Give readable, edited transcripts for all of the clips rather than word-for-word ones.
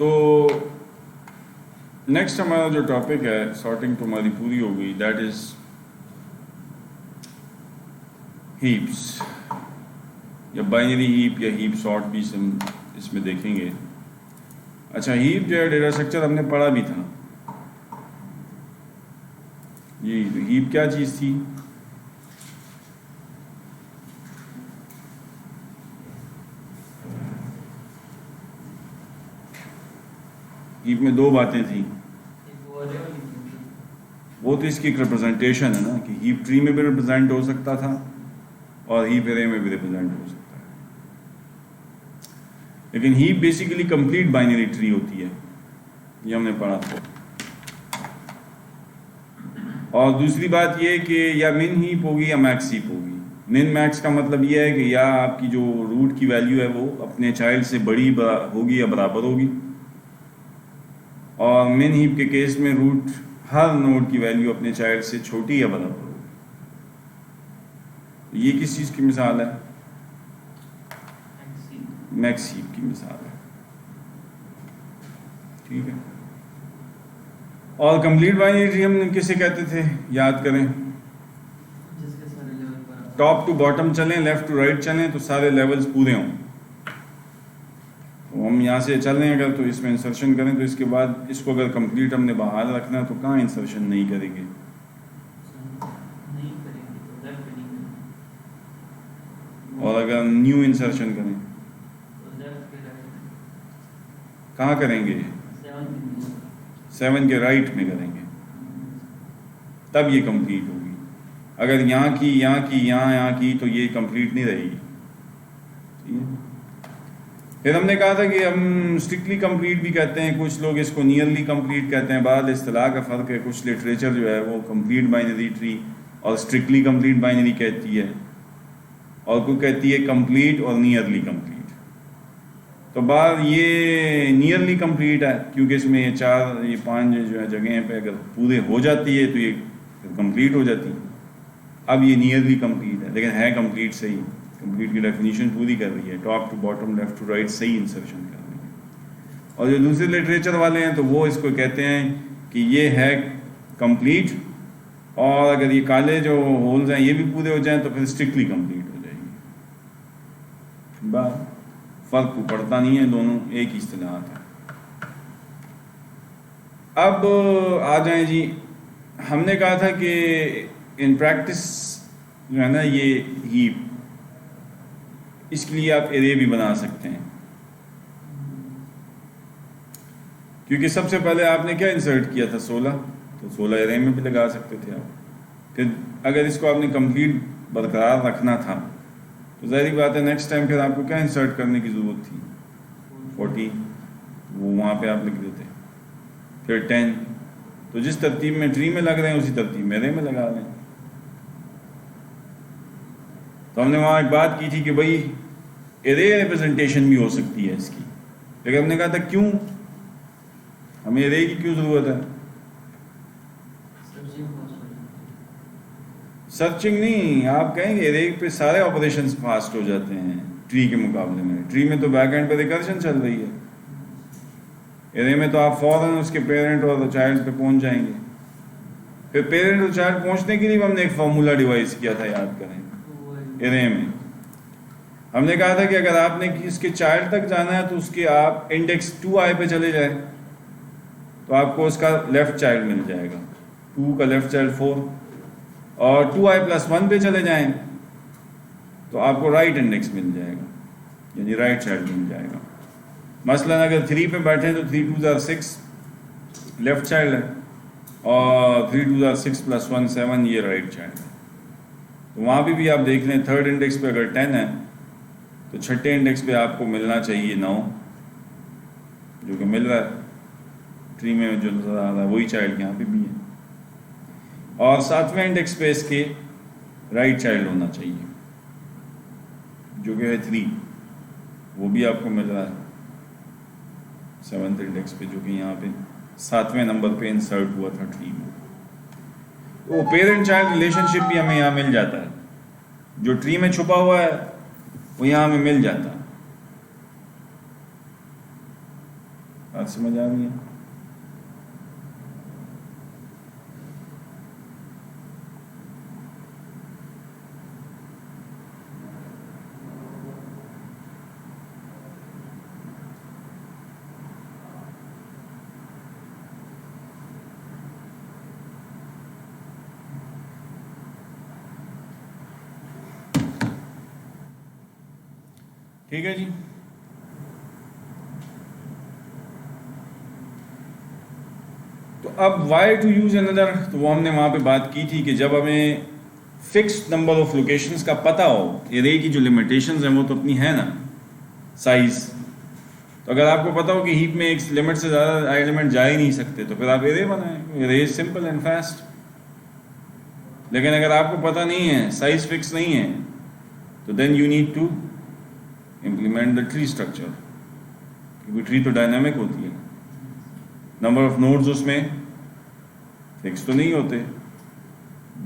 तो नेक्स्ट हमारा जो टॉपिक है, सॉर्टिंग तो हमारी पूरी हो गई, दैट इज हीप्स या बाइनरी हीप या हीप सॉर्ट भी इसमें देखेंगे। अच्छा, हीप जो है डेटा स्ट्रक्चर हमने पढ़ा भी था। ये हीप क्या चीज़ थी? हीप में दो बातें थी। वो तो इसकी एक रिप्रेजेंटेशन है ना, कि हीप ट्री में भी रिप्रेजेंट हो सकता था और हीप एरे में भी रिप्रेजेंट हो सकता है। लेकिन heap basically complete binary tree होती है, ये हमने पढ़ा था। और दूसरी बात ये कि या मिन हीप होगी या मैक्स हीप होगी। मिन मैक्स का मतलब ये है कि या आपकी जो रूट की वैल्यू है वो अपने चाइल्ड से बड़ी होगी या बराबर होगी, और मिन हीप के केस में रूट हर नोड की वैल्यू अपने चाइल्ड से छोटी या बराबर होगी। ये किस चीज़ की मिसाल है? मैक्स हीप की मिसाल है। ठीक है। और कंप्लीट बाइनरी ट्री हम किसे कहते थे, याद करें? टॉप टू बॉटम चलें, लेफ्ट टू राइट चलें तो सारे लेवल्स पूरे हों। तो हम यहाँ से चल रहे हैं अगर, तो इसमें इंसर्शन करें, तो इसके बाद इसको अगर कंप्लीट हमने बाहर रखना है तो कहाँ इंसर्शन नहीं करेंगे? और अगर न्यू इंसर्शन करें कहाँ करेंगे? 7 के राइट में करेंगे, तब ये कंप्लीट होगी। अगर यहाँ की यहाँ की तो ये कंप्लीट नहीं रहेगी। ठीक है। फिर हमने कहा था कि हम स्ट्रिक्टली कंप्लीट भी कहते हैं, कुछ लोग इसको नियरली कंप्लीट कहते हैं। बाद इस्तिलाह का फ़र्क है, कुछ लिटरेचर जो है वो कंप्लीट बाइनरी ट्री और स्ट्रिक्टली कंप्लीट बाइनरी कहती है, और कोई कहती है कंप्लीट और नियरली कंप्लीट। तो बात ये नियरली कंप्लीट है, क्योंकि इसमें ये 5 जो है जगह पे अगर पूरे हो जाती है तो ये कंप्लीट हो जाती है। अब ये नियरली कंप्लीट है, लेकिन है कंप्लीट सही। कंप्लीट की डेफिनेशन पूरी कर रही है, top to bottom left to right सही इंसर्शन कर रही है। और जो दूसरे लिटरेचर वाले हैं तो वो इसको कहते हैं कि ये है कंप्लीट, और अगर ये काले जो होल्स हैं ये भी पूरे हो जाएं तो फिर स्ट्रिक्टली कंप्लीट हो जाएगी। बात फ़र्क पड़ता नहीं है, दोनों एक ही इस्तिलाह है। अब आ जाएं जी, हमने कहा था कि इन प्रैक्टिस जो है ना ये हीप, इसके लिए आप एरे भी बना सकते हैं। क्योंकि सबसे पहले आपने क्या इंसर्ट किया था? 16, तो 16 एरे में भी लगा सकते थे आप। फिर अगर इसको आपने कंप्लीट बरकरार रखना था तो ज़ाहिर बात है नेक्स्ट टाइम फिर आपको क्या इंसर्ट करने की ज़रूरत थी? 40, वो वहाँ पे आप लिख देते। फिर 10, तो जिस तरतीब में ट्री में लग रहे हैं उसी तरतीब में एरे में लगा लें। तो हमने वहाँ एक बात की थी कि भाई एरे रिप्रेजेंटेशन भी हो सकती है इसकी, लेकिन हमने कहा था क्यों हमें एरे की क्यों ज़रूरत है? सर्चिंग नहीं, आप कहेंगे एरे पे सारे ऑपरेशंस फास्ट हो जाते हैं ट्री के मुकाबले में। ट्री में तो बैक एंड पे रिकर्जन चल रही है, एरे में तो आप फौरन उसके पेरेंट और चाइल्ड पे पहुंच जाएंगे। फिर पेरेंट और चाइल्ड पहुंचने के लिए हमने एक फार्मूला डिवाइस किया था, याद करें। एरे में हमने कहा था कि अगर आपने इसके चाइल्ड तक जाना है तो उसके आप इंडेक्स 2i पे चले जाए तो आपको उसका लेफ्ट चाइल्ड मिल जाएगा, 2 का लेफ्ट चाइल्ड 4, और 2i+1 पे चले जाएं तो आपको राइट इंडेक्स मिल जाएगा, यानी राइट चाइल्ड मिल जाएगा। मसलन अगर 3 पे बैठे तो 3 2 6 लेफ्ट चाइल्ड है, और 3 2 6 + 1 7 ये राइट चाइल्ड है। तो वहाँ भी आप देख लें, थर्ड इंडेक्स पे अगर 10 है तो छठे इंडेक्स पे आपको मिलना चाहिए 9, जो कि मिल रहा है ट्री में जो नज़र आ रहा है वही चाइल्ड यहाँ पे भी है। और 7वें इंडेक्स पे इसके राइट चाइल्ड होना चाहिए जो कि है 3, वो भी आपको मिल रहा है 7th इंडेक्स पे, जो कि यहाँ पे 7वें नंबर पे इंसर्ट हुआ था ट्री में। तो पेरेंट चाइल्ड रिलेशनशिप भी हमें यहाँ मिल जाता है, जो ट्री में छुपा हुआ है वो यहाँ हमें मिल जाता है। बात समझ आ रही है? ठीक है जी। तो अब वाई टू यूज अनदर, तो वो हमने वहां पे बात की थी कि जब हमें फिक्स्ड नंबर ऑफ लोकेशंस का पता हो, एरे की जो लिमिटेशंस हैं वो तो अपनी है ना, साइज। तो अगर आपको पता हो कि हीप में एक लिमिट से ज़्यादा एलिमेंट जा ही नहीं सकते, तो फिर आप एरे बनाएं, array is simple and fast. लेकिन अगर आपको पता नहीं है, साइज फिक्स नहीं है, तो then you need to implement the tree structure, क्योंकि ट्री तो डायनामिक होती है, नंबर ऑफ नोड्स उसमें फिक्स तो नहीं होते,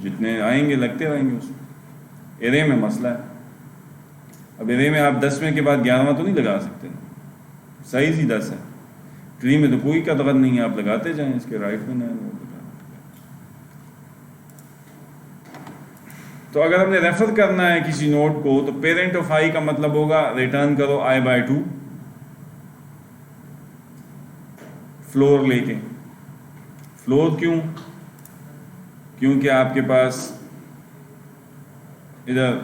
जितने आएंगे लगते रहेंगे उसमें। एरे में मसला है, अब एरे में आप 10वें के बाद 11वां तो नहीं लगा सकते, साइज ही 10 है। ट्री में तो कोई कदर नहीं है, आप लगाते जाएं, इसके राइट में नया नोड लगा। तो अगर हमने रेफर करना है किसी नोड को, तो पेरेंट ऑफ आई का मतलब होगा रिटर्न करो i/2 फ्लोर लेके। फ्लोर क्यों? क्योंकि आपके पास इधर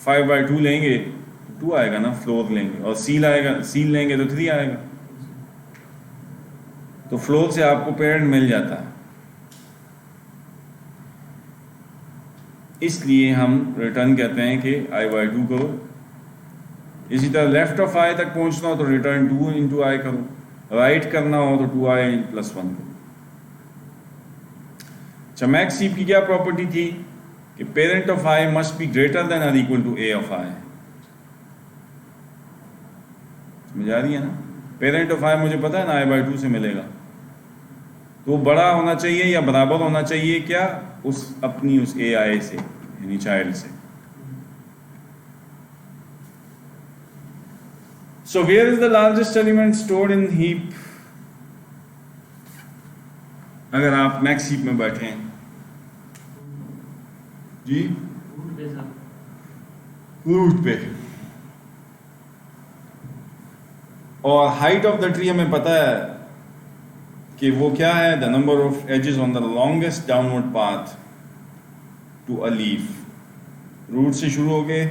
5/2 लेंगे तो 2 आएगा ना, फ्लोर लेंगे, और सील आएगा, सील लेंगे तो 3 आएगा। तो फ्लोर से आपको पेरेंट मिल जाता है, इसलिए हम रिटर्न कहते हैं कि i/2 करो। इसी तरह लेफ्ट ऑफ i तक पहुंचना हो तो रिटर्न 2 इंटू आई करो, राइट करना हो तो 2i + 1 करो। अच्छा, मैक्स हीप की क्या प्रॉपर्टी थी कि parent of i must be greater than or equal to a of i। समझ आ रही है ना? पेरेंट ऑफ i मुझे पता है ना i/2 से मिलेगा, तो वो बड़ा होना चाहिए या बराबर होना चाहिए क्या, उस अपनी उस ai से, यानी चाइल्ड से। So where is the largest element stored in heap? अगर आप मैक्स हीप में बैठे हैं जी, रूट पे, और हाइट ऑफ द ट्री हमें पता है कि वो क्या है, the number of edges on the longest downward path to a leaf. Root से शुरू हो गए,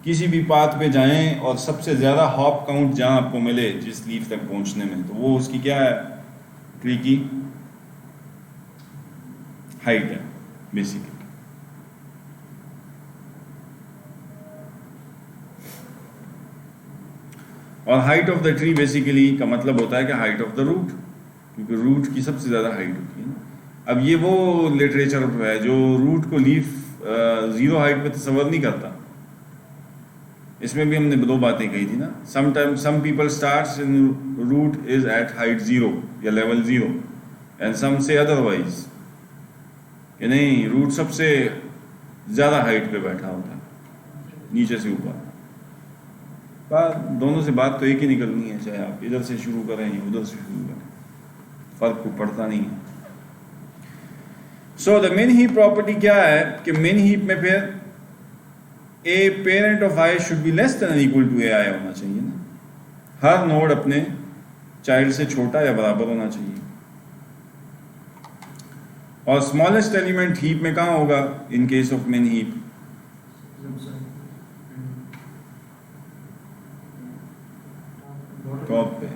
किसी भी पाथ पे जाएं और सबसे ज़्यादा हॉप काउंट जहां आपको मिले जिस लीफ तक पहुंचने में, तो वो उसकी क्या है, ट्री की हाइट है बेसिकली। और height of the tree basically का मतलब होता है कि हाइट ऑफ द रूट, क्योंकि रूट की सबसे ज़्यादा हाइट होती है ना। अब ये वो लिटरेचर है जो रूट को लीफ ज़ीरो हाइट पे तस्वर नहीं करता। इसमें भी हमने 2 बातें कही थी ना, sometimes some people starts in root is at height 0 या लेवल 0 एंड सम से अदरवाइज, कि नहीं रूट सबसे ज़्यादा हाइट पे बैठा होता है नीचे से ऊपर। बात दोनों से बात तो एक ही निकलनी है, चाहे आप इधर से शुरू करें या उधर से शुरू करें, फर्क को पड़ता नहीं है। So the min heap property क्या है कि मिन हीप में फिर a parent of i should be less than equal to a i होना चाहिए ना, हर नोड अपने चाइल्ड से छोटा या बराबर होना चाहिए। और स्मॉलेस्ट एलिमेंट हीप में कहाँ होगा इन केस ऑफ मिन हीप, टॉप पे।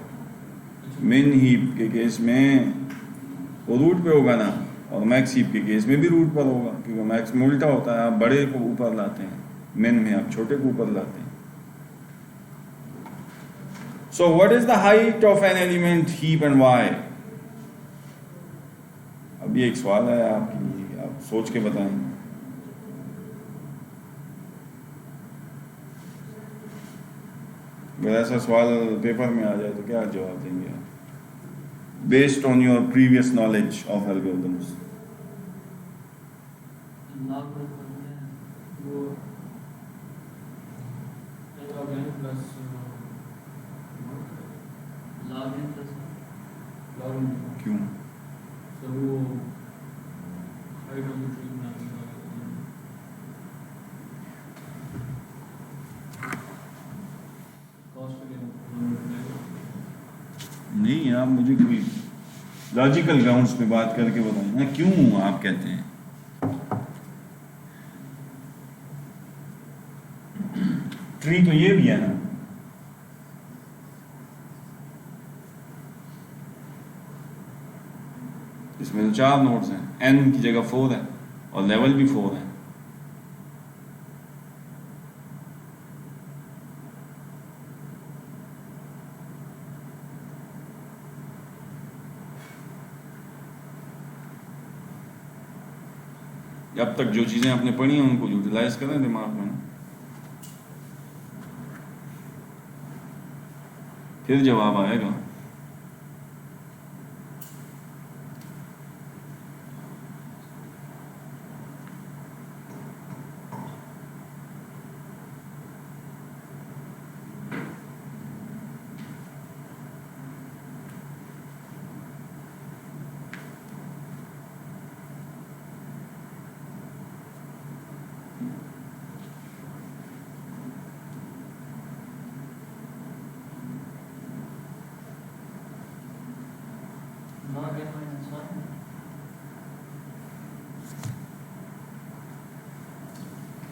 मिन हीप के केस में वो रूट पे होगा ना, और मैक्स हीप के केस में भी रूट पर होगा, क्योंकि मैक्स में उल्टा होता है, आप बड़े को ऊपर लाते हैं, मिन में आप छोटे को ऊपर लाते हैं। So what is the height of an element heap and why? अब ये एक सवाल है आपके लिए, आप सोच के बताएं। अगर ऐसा सवाल पेपर में आ जाए तो क्या जवाब देंगे आप, based on your previous knowledge of algorithms? log क्यों? नहीं, आप मुझे कोई लॉजिकल ग्राउंड्स पे बात करके बताएं ना, क्यों आप कहते हैं? ट्री तो ये भी है ना, इसमें तो 4 नोड्स हैं, n की जगह 4 है और लेवल भी 4 है। अब तक जो चीजें आपने पढ़ी हैं उनको यूटिलाइज करें दिमाग में, फिर जवाब आएगा।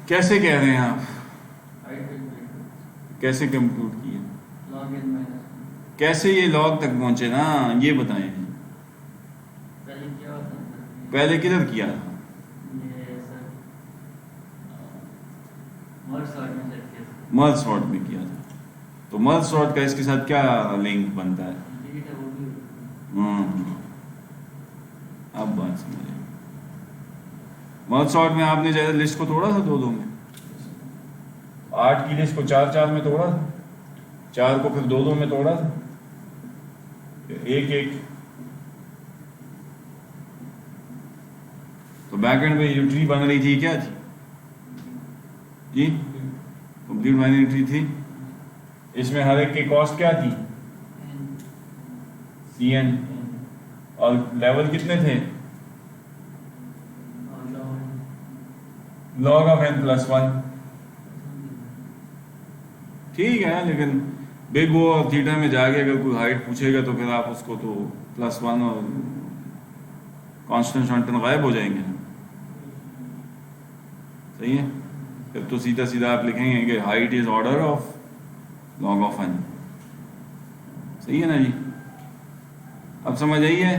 कैसे कह रहे हैं आप? कैसे कंप्यूट किए? कैसे ये लॉग तक पहुंचे ना, ये बताएं। पहले किधर किया था? मर्ज सॉर्ट में किया था। तो मर्ज सॉर्ट का इसके साथ क्या लिंक बनता है? अब बात समझे। मर्ज सॉर्ट में आपने जैसे लिस्ट को तोड़ा था 2-2 में, 8 की लिस्ट को 4-4 में तोड़ा था, 4 को फिर 2-2 में तोड़ा था, 1-1। तो बैकएंड में जो ट्री बन रही थी क्या थी जी? कंप्लीट बाइनरी ट्री थी। इसमें हर एक की कॉस्ट क्या थी? Cn। और लेवल कितने थे? log of n + 1। ठीक है, लेकिन बिग O और थीटा में जाके अगर कोई हाइट पूछेगा तो फिर आप उसको तो +1 और कांस्टेंट शांटन गायब हो जाएंगे। सही है, फिर तो सीधा सीधा आप लिखेंगे कि height is order of log of n। सही है ना जी? अब समझ आई है?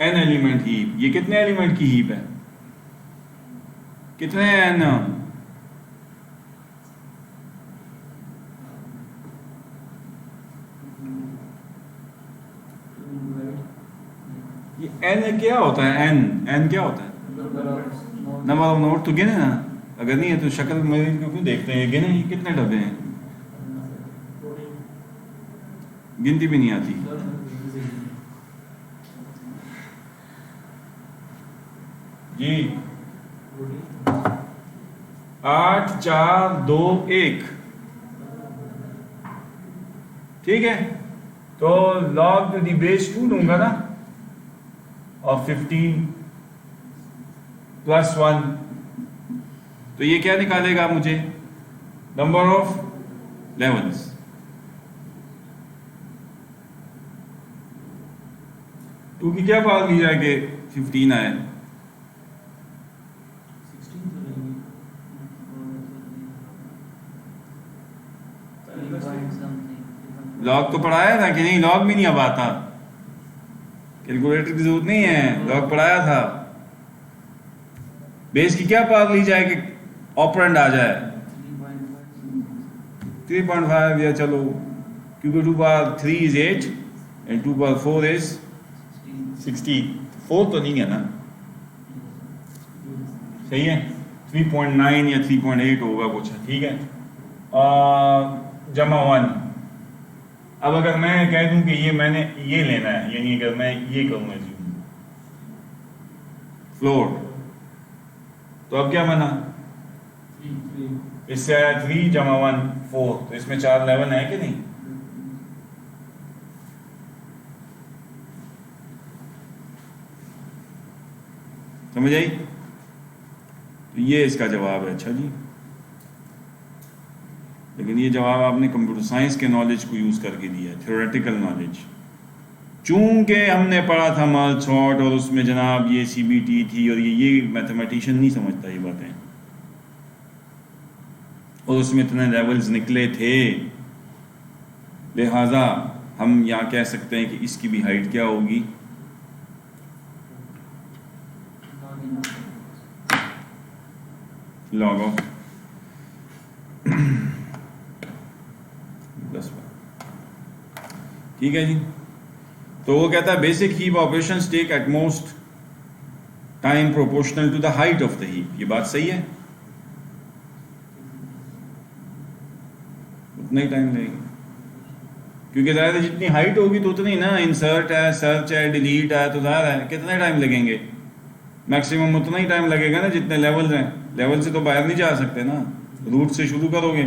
n एलिमेंट हीप, ये कितने एलिमेंट की हीप है? कितने हैं n? ये n क्या होता है? n क्या होता है? Number of node. तो गिने ना, अगर नहीं है तो शक्ल मेरी क्यों देखते हैं? गिने ही कितने डब्बे हैं? गिनती भी नहीं आती। जी 8 4 2 1। ठीक है, तो log द बेस 2 लूंगा ना, और 15 + 1, तो ये क्या निकालेगा मुझे? Number of levels. टू की क्या बात ली जाए कि 15 आए? लॉग तो पढ़ाया था कि नहीं? लॉग भी नहीं अब आता, कैलकुलेटर की जरूरत नहीं है, लॉग पढ़ाया था। बेस की क्या पावर ली जाए कि ऑपरेंड आ जाए? 3.5, या चलो, क्योंकि 2 power 3 is 8 and 2 power 4 is 16। 4 तो नहीं है ना? सही है, 3.9 या 3.8 होगा कुछ। ठीक है, जमा 1। अब अगर मैं कह दूं कि ये मैंने ये लेना है, यानी अगर मैं ये करूंगा जी फ्लोट, तो अब क्या बना? इससे आया 3 जमा 1 4, तो इसमें 4 11 है कि नहीं? समझ आई? तो ये इसका जवाब है। अच्छा जी, लेकिन ये जवाब आपने कंप्यूटर साइंस के नॉलेज को यूज़ करके दिया है, थ्योरेटिकल नॉलेज। चूंकि हमने पढ़ा था माल शॉर्ट और उसमें जनाब ये CBT थी और ये मैथमेटिशियन नहीं समझता ये बातें, और उसमें इतने लेवल्स निकले थे, लिहाजा हम यहाँ कह सकते हैं कि इसकी भी हाइट क्या होगी, लॉग ऑफ 10। ठीक है जी। तो वो कहता है basic heap operations take at most time proportional to the height of the heap. ये बात सही है, उतना ही टाइम लगेगा, क्योंकि ज़्यादा जितनी हाइट होगी तो उतनी ना, इंसर्ट है, सर्च है, डिलीट है, तो ज़्यादा है, कितने टाइम लगेंगे? मैक्सिमम उतना ही टाइम लगेगा ना जितने लेवल्स हैं। लेवल से तो बाहर नहीं जा सकते ना, रूट से शुरू करोगे,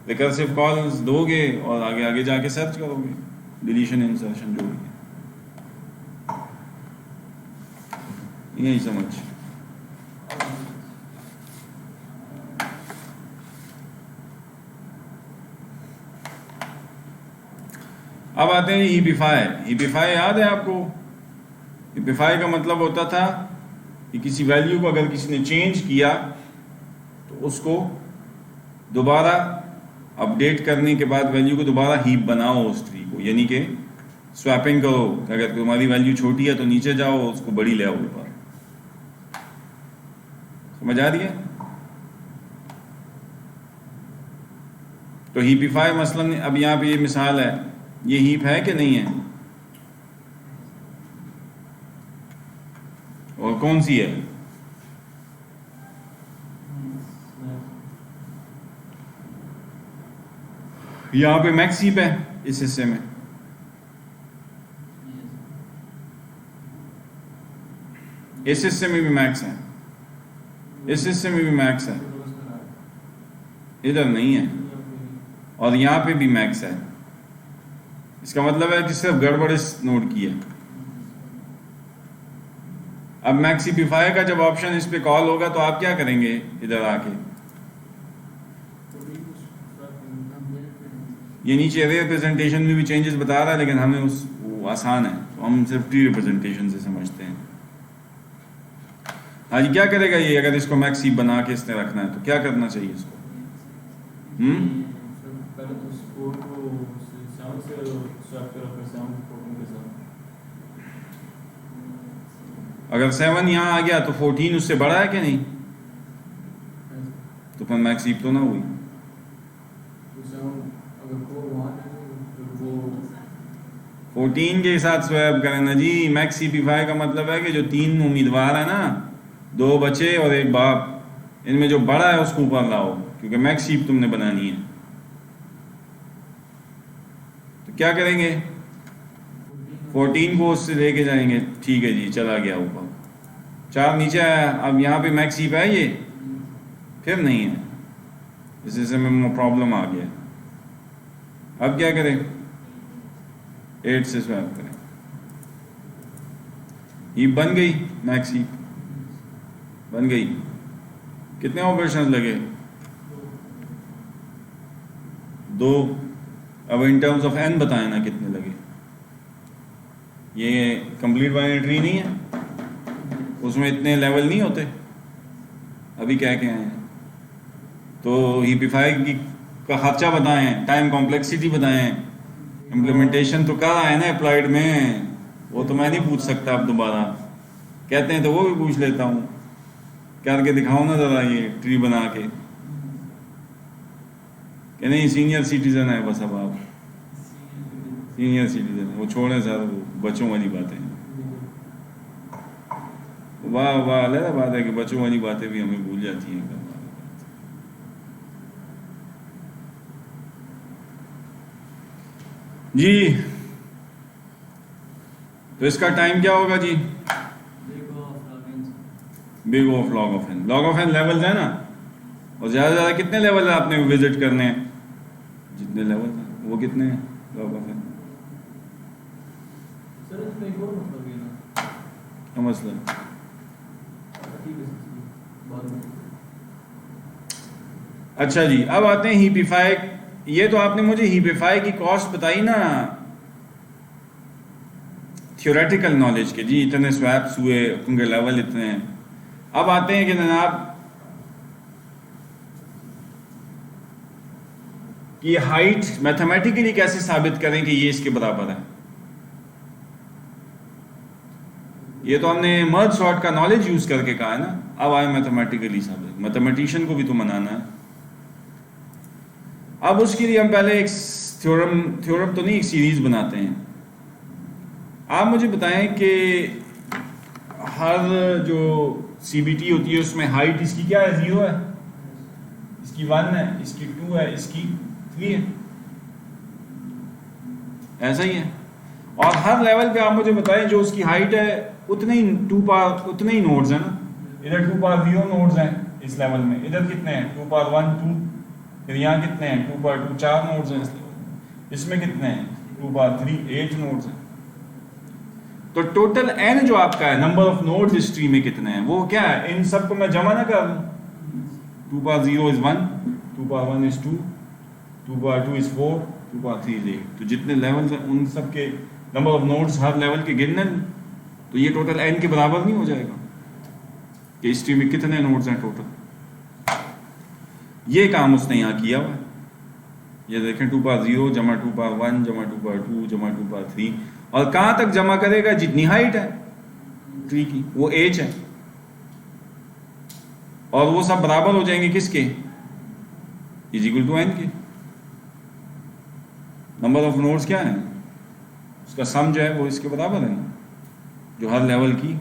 रिकर्सिव कॉल्स दोगे और आगे आगे जाके सर्च करोगे, डिलीशन इंसर्शन जो भी है, यही समझ। अब आते हैं हीपिफाई। हीपिफाई याद है आपको? हीपिफाई का मतलब होता था कि किसी वैल्यू को अगर किसी ने चेंज किया तो उसको दोबारा अपडेट करने के बाद वैल्यू को दोबारा हीप बनाओ उस ट्री को, यानी कि स्वैपिंग करो। अगर तुम्हारी वैल्यू छोटी है तो नीचे जाओ, उसको बड़ी ले आओ ऊपर। समझ आ रही है? तो हीपिफाई मसलन अब यहाँ पे ये मिसाल है, ये हीप है कि नहीं है, और कौन सी है? यहाँ पे मैक्स हीप है इस हिस्से में, इस हिस्से में भी मैक्स है, इस हिस्से में भी मैक्स है, इधर नहीं है, और यहाँ पे भी मैक्स है। इसका मतलब है कि सिर्फ गड़बड़ इस नोड की है। अब मैक्स हीपिफाई का जब ऑप्शन इस पे कॉल होगा तो आप क्या करेंगे? इधर आके ये नीचे अरे रिप्रेजेंटेशन में भी चेंजेस बता रहा है, लेकिन हमें वो आसान है तो हम सिर्फ ट्री रिप्रेजेंटेशन से समझते हैं। हाँ जी, क्या करेगा ये? अगर इसको मैक्स हीप बना के इसने रखना है तो क्या करना चाहिए इसको? अगर 7 यहाँ आ गया तो 14 उससे बड़ा है कि नहीं? तो फिर मैक्स हीप तो ना हुई। 14 के साथ स्वैप करें ना जी। मैक्स हीपिफाई का मतलब है कि जो 3 उम्मीदवार है ना, 2 बच्चे और 1 बाप, इनमें जो बड़ा है उसको ऊपर लाओ, क्योंकि मैक्स हीप तुमने बनानी है। तो क्या करेंगे? 14 को उससे लेके जाएंगे। ठीक है जी, चला गया ऊपर, 4 नीचे आया। अब यहाँ पे मैक्स हीप है ये? फिर नहीं है, इससे में प्रॉब्लम आ गया। अब क्या करें? 8 से स्वैप करें, हीप बन गई, मैक्स हीप बन गई। कितने ऑपरेशन लगे? 2। अब इन टर्म्स ऑफ n बताएं ना कितने लगे। ये कंप्लीट बाइनरी ट्री नहीं है, उसमें इतने लेवल नहीं होते, अभी क्या आए हैं। तो हीपिफाई का खर्चा बताएं, टाइम कॉम्प्लेक्सिटी बताएं, इम्प्लीमेंटेशन तो कर आए ना अप्लाइड में, वो तो मैं नहीं पूछ सकता अब दोबारा। कहते हैं तो वो भी पूछ लेता हूँ, करके दिखाओ ना ज़रा ये ट्री बना के। कि नहीं सीनियर सिटीजन है बस, अब आप सीनियर सिटीजन है, वो छोड़े सर, वो बच्चों वाली बातें। वाह वाह, अलग बात है कि बच्चों वाली बातें भी हमें भूल जाती हैं। जी तो इसका टाइम क्या होगा जी? Big of log of n. Log of n levels है ना, और ज़्यादा से ज़्यादा कितने लेवल आपने विजिट करने हैं? जितने लेवल हैं वो कितने हैं लॉग ऑफ एन? क्या मसला? अच्छा जी, अब आते हैं हीपिफाई। ये तो आपने मुझे हीपिफाई की कॉस्ट बताई ना थियोरेटिकल नॉलेज के, जी इतने स्वैप्स हुए, उनके लेवल इतने हैं। अब आते हैं कि जनाब कि हाइट मैथमेटिकली कैसे साबित करें कि ये इसके बराबर है। ये तो हमने मर्ज सॉर्ट का नॉलेज यूज करके कहा है ना, अब आए मैथमेटिकली साबित, मैथमेटिशियन को भी तो मनाना है। अब उसके लिए हम पहले एक थ्योरम तो नहीं, एक सीरीज बनाते हैं। आप मुझे बताएं कि हर जो सीबीटी होती है उसमें हाइट इसकी क्या है, 0 है, इसकी 1 है, इसकी 2 है, इसकी 3 है, ऐसा ही है। और हर लेवल पे आप मुझे बताएं जो उसकी हाइट है उतने ही उतने ही नोड्स हैं ना। इधर 2 पावर 0 नोड्स हैं इस लेवल में, इधर कितने हैं 2 पावर 1 2, फिर यहाँ कितने हैं 2 पावर 2 4 नोड्स हैं इस लेवल में, इसमें कितने हैं 2 पावर 3 8 नोड्स हैं। तो टोटल n जो आपका है, नंबर ऑफ नोड्स इस ट्री में कितने हैं, वो क्या है, इन सबको मैं जमा ना कर दूं। 2 power 0 is 1, 2 power 1 is 2, 2 power 2 is 4, 2 power 3 is 8। तो जितने लेवल्स हैं उन सब के number of nodes her level के गिनने, तो ये टोटल n के बराबर नहीं हो जाएगा कि इस ट्री में कितने नोड्स हैं टोटल। ये काम उसने यहाँ किया हुआ है। ये देखें 2 पावर 0 जमा 2 पावर 1 जमा 2 पावर 2 जमा 2 पावर 3, और कहाँ तक जमा करेगा, जितनी हाइट है ट्री की वो एज है, और वो सब बराबर हो जाएंगे किसके, इज इक्वल टू n के। नंबर ऑफ नोड्स क्या है, उसका सम जो है वो इसके बराबर है ना, जो हर लेवल की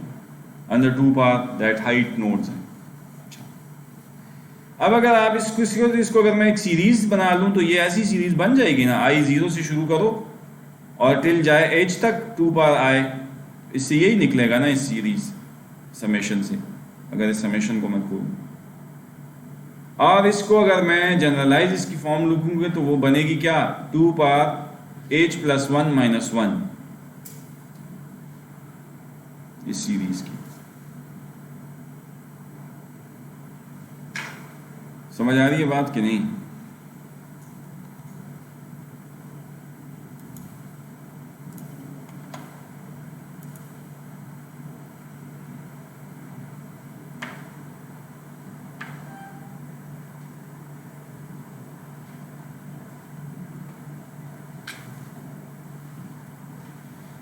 under 2 power that height nodes हैं। अब अगर आप इसको अगर मैं एक सीरीज बना लूं तो ये ऐसी सीरीज बन जाएगी ना, i 0 से शुरू करो और टिल जाए h तक 2 पावर i, इससे यही निकलेगा ना इस सीरीज समेशन से, अगर इस समेशन को मैं खोलूं। और इसको अगर मैं जनरलाइज इसकी फॉर्म लिखूंगा तो वो बनेगी क्या, 2 पावर h प्लस 1 माइनस 1 इस सीरीज की। समझ आ रही है बात कि नहीं?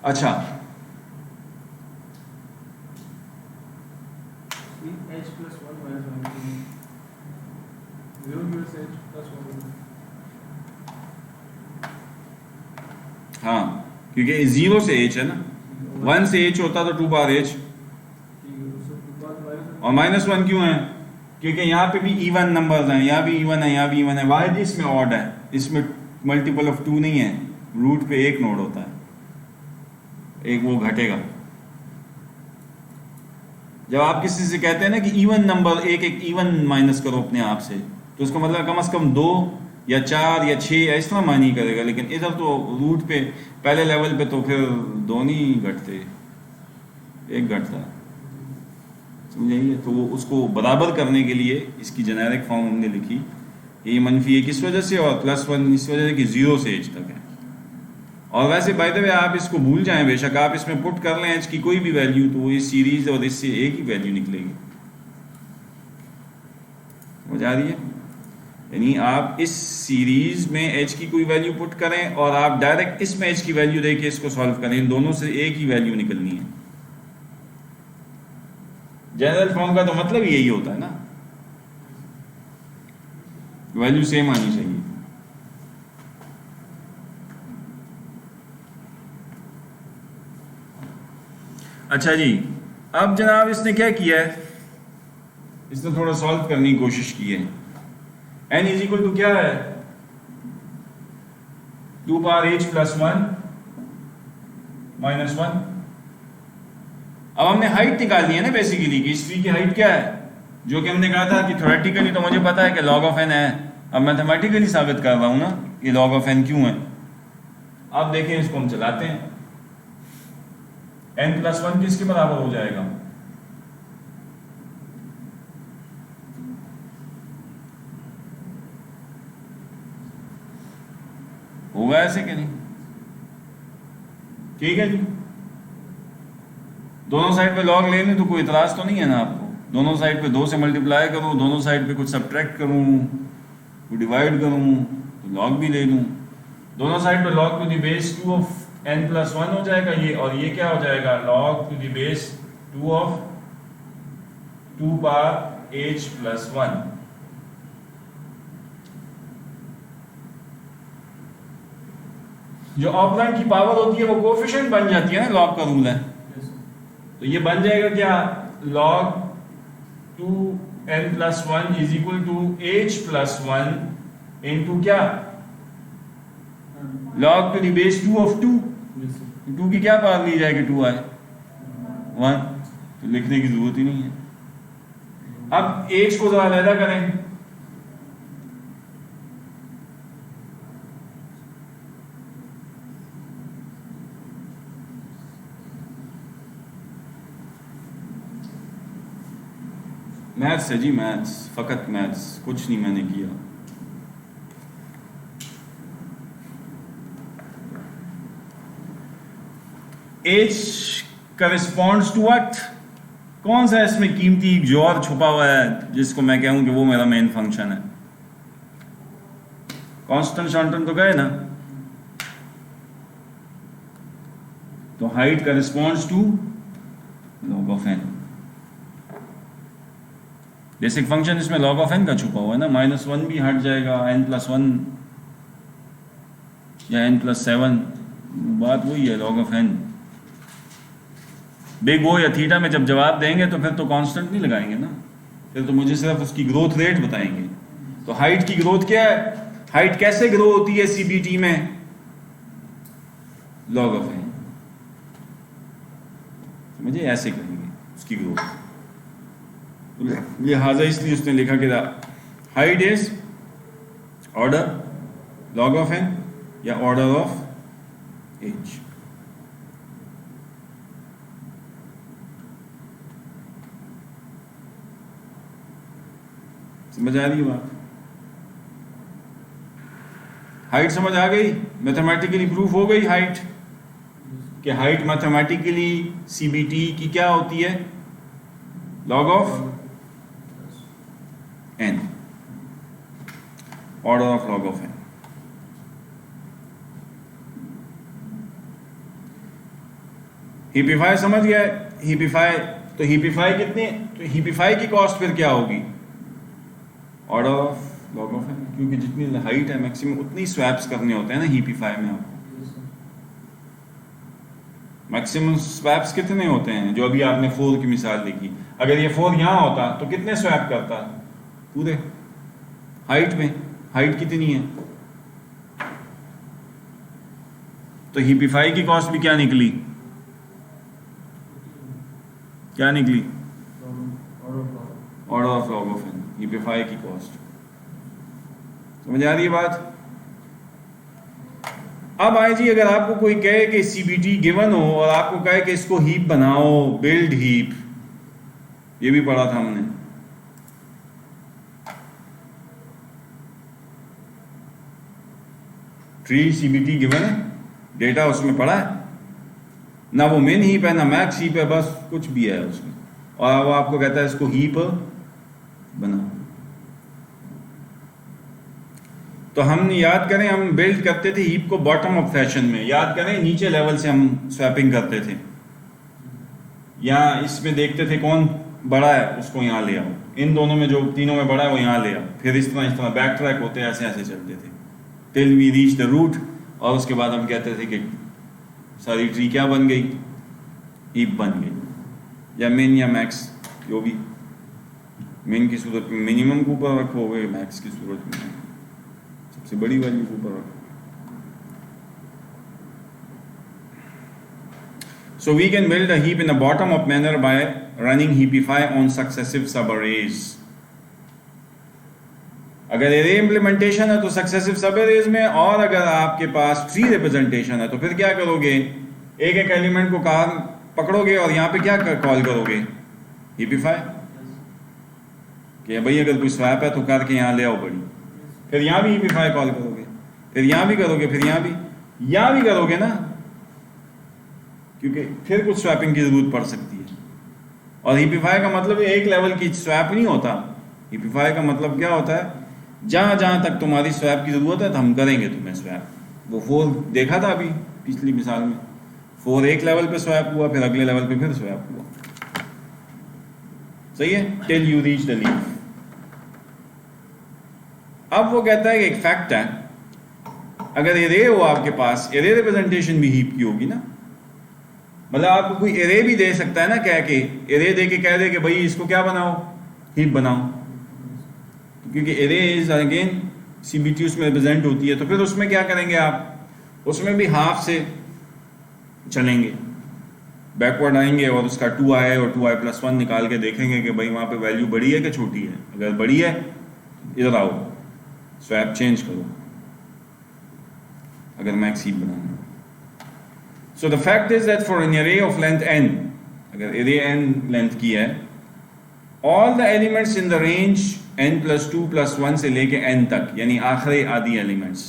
अच्छा, हाँ क्योंकि 0 से h है ना, 1 से h होता तो 2 पावर h, और माइनस 1 क्यों है, क्योंकि यहाँ पे भी इवन नंबर्स हैं, यहाँ भी इवन है, यहाँ भी इवन है। वाई इसमें ऑड है, इसमें मल्टीपल ऑफ 2 नहीं है, रूट पे एक नोड होता है, एक वो घटेगा। जब आप किसी से कहते हैं ना कि इवन नंबर एक एक इवन माइनस करो अपने आप से, तो उसका मतलब कम से कम 2 या 4 या 6 या इस तरह मानी करेगा। लेकिन इधर तो रूट पे पहले लेवल पे तो फिर 2 नहीं घटते, एक घटता है, समझिए। तो वो उसको बराबर करने के लिए इसकी जेनेरिक फॉर्म हमने लिखी, ये -1 किस वजह से और +1 इस वजह से कि 0 से h तक है। और वैसे बाय द वे आप इसको भूल जाएं, बेशक आप इसमें पुट कर लें h की कोई भी वैल्यू, तो इस सीरीज और इससे एक ही वैल्यू निकलेगी। समझ आ रही है? यानी आप इस सीरीज में h की कोई वैल्यू पुट करें और आप डायरेक्ट इसमें h की वैल्यू देके इसको सॉल्व करें, इन दोनों से एक ही वैल्यू निकलनी है। जनरल फॉर्म का तो मतलब यही होता है ना, वैल्यू सेम आनी चाहिए। अच्छा जी, अब जनाब इसने क्या किया है, इसने थोड़ा सॉल्व करने की कोशिश की है। n इज इक्वल टू क्या है, 2 पावर h प्लस 1 माइनस 1। अब हमने हाइट निकालनी है ना बेसिकली, कि इस ट्री की हाइट क्या है, जो कि हमने कहा था कि थ्योरेटिकली तो मुझे पता है कि log ऑफ n है, अब मैथमेटिकली साबित कर रहा हूं ना कि log ऑफ n क्यों है। अब देखें इसको हम चलाते हैं, n प्लस 1 किसके बराबर हो जाएगा, हुआ ऐसे कि नहीं? ठीक है जी, दोनों साइड पे लॉग ले लें तो कोई इतराज तो नहीं है ना आपको? दोनों साइड पे 2 से मल्टीप्लाई करूँ, दोनों साइड पे कुछ सब्ट्रैक्ट करूँ, कुछ डिवाइड करूँ तो लॉग भी ले लूँ। दोनों साइड पे log to the base 2 of n plus 1 हो जाएगा ये, और ये क्या हो जाएगा? log to the base 2 of 2 power h plus 1। जो ऑपरेंड की पावर होती है वो कोएफिशिएंट बन जाती है ना, log का रूल है। तो ये बन जाएगा क्या? log 2n plus 1 is equal to h plus 1 into क्या? log to the base 2 of 2। 2 की क्या पावर ली जाएगी? 2 आए 1, तो लिखने की जरूरत ही नहीं है। अब h को जरा अलग करें। मैथ्स है जी, मैथ्स, फकत मैथ्स, कुछ नहीं मैंने किया। H corresponds to what? कौन सा इसमें कीमती जोर छुपा हुआ है जिसको मैं कहूं कि वो मेरा मेन फंक्शन है? कांस्टेंट शॉन्टन तो गए ना, तो height corresponds to log of n। Basic function इसमें log of n का छुपा हुआ है ना, -1 भी हट जाएगा, n प्लस 1 या n प्लस 7, बात वही है log of n। Big O या थीटा में जब जवाब देंगे तो फिर तो कांस्टेंट नहीं लगाएंगे ना, फिर तो मुझे सिर्फ उसकी ग्रोथ रेट बताएंगे। तो हाइट की ग्रोथ क्या है? हाइट कैसे ग्रो होती है सीबीटी में? log of n। मुझे ऐसे करेंगे उसकी ग्रोथ, लिहाजा इसलिए उसने लिखा कि height is order log of n या ऑर्डर ऑफ h। समझ आ रही है बात? हाइट समझ आ गई? मैथमेटिकली प्रूफ हो गई हाइट, कि हाइट मैथमेटिकली सीबीटी की क्या होती है? log of n, order of log of n। हीपिफाई समझ गया? हीपिफाई, तो हीपिफाई कितने, तो हीपिफाई की कॉस्ट फिर क्या होगी? Order of log of n, क्योंकि जितनी हाइट है मैक्सिमम उतनी स्वैप्स करने होते हैं ना हीपिफाई में। आपको मैक्सिमम स्वैप्स कितने होते हैं? जो अभी आपने 4 की मिसाल लिखी, अगर ये 4 यहां होता तो कितने स्वैप करता पूरे हाइट में? हाइट कितनी है? तो हीपिफाई की कॉस्ट भी क्या निकली? क्या निकली? Order of log of n, हीपिफाई की कॉस्ट। समझ आ रही है बात? अब आए जी, अगर आपको कोई कहे कि सीबीटी गिवन हो और आपको कहे कि इसको हीप बनाओ, बिल्ड हीप, ये भी पढ़ा था हमने। ट्री सीबीटी गिवन है, डेटा उसमें पड़ा है ना, वो मिन हीप है ना मैक्स हीप है, बस कुछ भी है उसमें, और वो आपको कहता है इसको हीप बनाओ। तो हम याद करें, हम बिल्ड करते थे हीप को बॉटम अप फैशन में। याद करें, नीचे लेवल से हम स्वैपिंग करते थे, यहाँ इसमें देखते थे कौन बड़ा है उसको यहाँ ले आओ, इन दोनों में जो तीनों में बड़ा है वो यहाँ ले आओ, फिर इस तरह बैक ट्रैक होते ऐसे ऐसे चलते थे till we reach the root. और उसके बाद हम कहते थे कि सारी ट्री क्या बन गई? हीप बन गई, या मिन या मैक्स, जो भी। मिन की सूरत में मिनिमम को ऊपर रखोगे, मैक्स की सूरत में सबसे बड़ी वैल्यू को ऊपर रखो। So we can build a heap in a bottom-up manner by running heapify on successive subarrays. अगर एरे इम्प्लीमेंटेशन है तो सक्सेसिव सबअरेज में, और अगर आपके पास ट्री रिप्रेजेंटेशन है तो फिर क्या करोगे? एक एक एलिमेंट को कहाँ पकड़ोगे और यहाँ पे क्या कॉल करोगे? हीपिफाई। कि भाई अगर कोई स्वैप है तो करके यहाँ ले आओ बड़ी, फिर यहाँ भी हीपिफाई कॉल करोगे। फिर यहाँ भी करोगे, फिर यहाँ भी करोगे ना, क्योंकि फिर कुछ स्वैपिंग की जरूरत पड़ सकती है। और हीपिफाई का मतलब एक लेवल की स्वैप नहीं होता। हीपिफाई का मतलब क्या होता है, जहां जहां तक तुम्हारी स्वैप की जरूरत है तो हम करेंगे तुम्हें स्वैप। वो 4 देखा था अभी पिछली मिसाल में, 4 एक लेवल पे स्वैप हुआ, फिर अगले लेवल पे फिर स्वैप हुआ। सही है, till you reach the leaf. अब वो कहता है कि एक फैक्ट है, अगर एरे हो आपके पास, एरे रिप्रेजेंटेशन भी हीप की होगी ना। मतलब आपको कोई एरे भी दे सकता है ना, कह के एरे दे के कह दे कि भाई इसको क्या बनाओ, हीप बनाओ, क्योंकि एरे इज अगेन सीबीटी उसमें रिप्रेजेंट होती है। तो फिर उसमें क्या करेंगे आप, उसमें भी हाफ से चलेंगे, बैकवर्ड आएंगे और उसका 2i और 2i+1 निकाल के देखेंगे कि भाई वहां पे वैल्यू बड़ी है कि छोटी है। अगर बड़ी है इधर आओ, स्वैप चेंज करो, अगर max heap banana. So the fact is that for an array of length n, अगर array n length की है, all the elements in the range n+2+1 से लेके n तक, यानी आखिरी आधी एलिमेंट्स,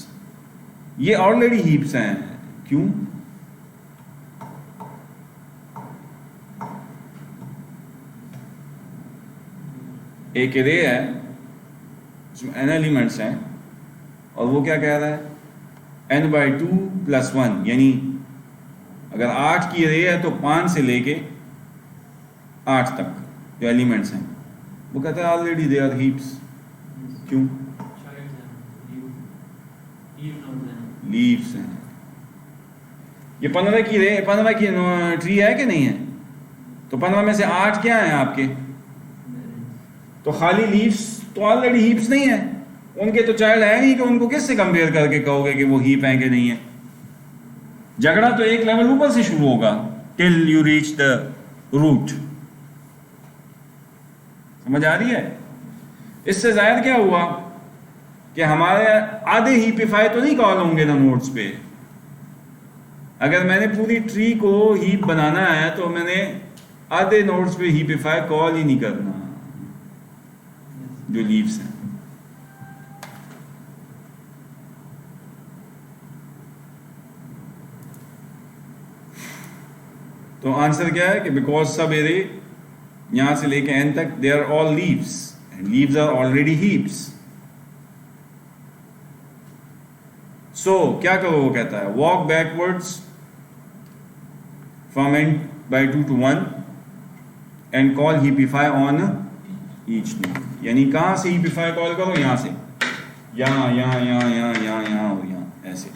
ये ऑलरेडी हीप्स हैं। क्यों? एक array है उसमें n एलिमेंट्स हैं और वो क्या कह रहा है, n/2+1, यानी अगर 8 की array है तो 5 से लेके 8 तक जो एलिमेंट्स हैं, वो कहता है ऑलरेडी दे आर हीप्स। क्यों? लीव्स हैं। ये 15 की ट्री है कि नहीं है? तो 15 में से 8 क्या है आपके? तो खाली लीव्स तो ऑलरेडी हीप्स नहीं है, उनके तो चाइल्ड है नहीं कि उनको किससे कंपेयर करके कहोगे कि वो हीप है कि नहीं है। झगड़ा तो एक लेवल ऊपर से शुरू होगा, till you reach the root. समझ आ रही है? इससे जाहिर क्या हुआ कि हमारे आधे हीपिफाई तो नहीं कॉल होंगे ना नोड्स पे। अगर मैंने पूरी ट्री को हीप बनाना है तो मैंने आधे नोड्स पे हीपिफाई कॉल ही नहीं करना जो लीव्स हैं। तो आंसर क्या है कि बिकॉज सब एरे यहां से लेके एन तक they are all leaves and leaves are already heaps. So क्या करो, वो कहता है walk backwards from n/2 to 1 and call heapify on each node. यानी कहां से हीपिफाई कॉल करो, यहां से, यहां और यहां, ऐसे।